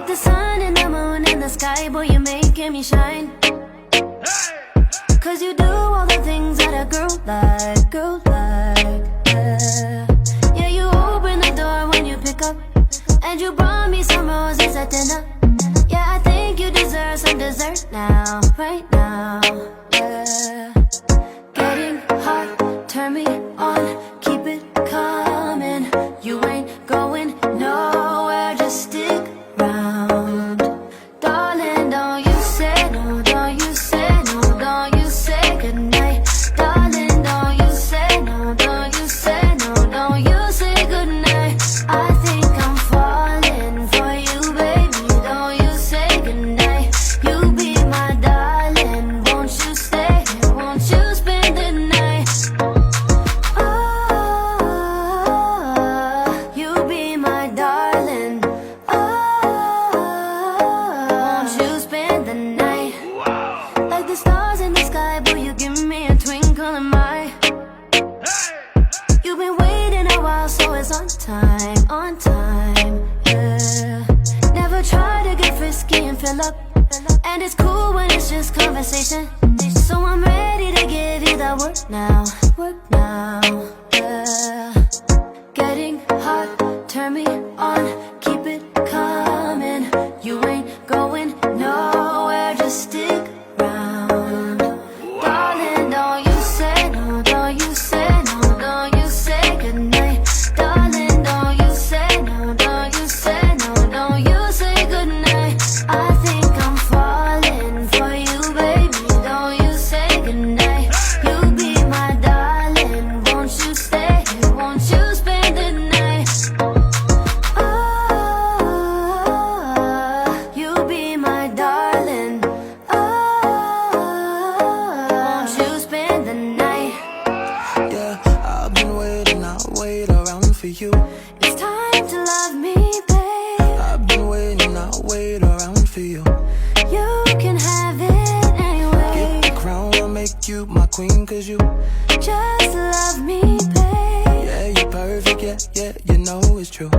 Like the sun and the moon in the sky, boy, you're making me shine. Cause you do all the things that a girl like, yeah. Yeah, you open the door when you pick up, and you brought me some roses at dinner. Yeah, I think you deserve some dessert now, right now, yeah. Getting hot, turn me on, keep it coming. You ain't going nowhere, just stick around. Darling, don't you say no, don't you say no, don't you say goodnight. Darling, don't you say no, don't you say no, don't you say goodnight. I think I'm falling for you, baby, don't you say goodnight. You be my darling, won't you stay here, won't you spend the night? Oh, you be my darling. Oh, won't you spend the night? Like the stars in the sky, boy, you give me a twinkle in my. You've been waiting a while, so it's on time, yeah. Never try to get frisky and fill up, and it's cool when it's just conversation. So I'm ready to give you that work now, yeah. Getting hot, turn me on, keep it coming. You ain't going nowhere, just stick around. Darling, don't you say no, don't you say no, don't you say goodnight. Darling, don't you say no, don't you say no, don't you say goodnight. I think I'm falling for you, baby, don't you say goodnight. You be my darling, won't you stay here, won't you spend the night? Oh, you be my darling. Oh, won't you spend the night? Yeah, I've been waiting, I'll wait around for you. It's time to love me, babe. I've been waiting, I'll wait around for you. You can have it anyway. Get the crown, I'll make you my queen, cause you, Just love me, babe. yeah, you're perfect, yeah, you know it's true.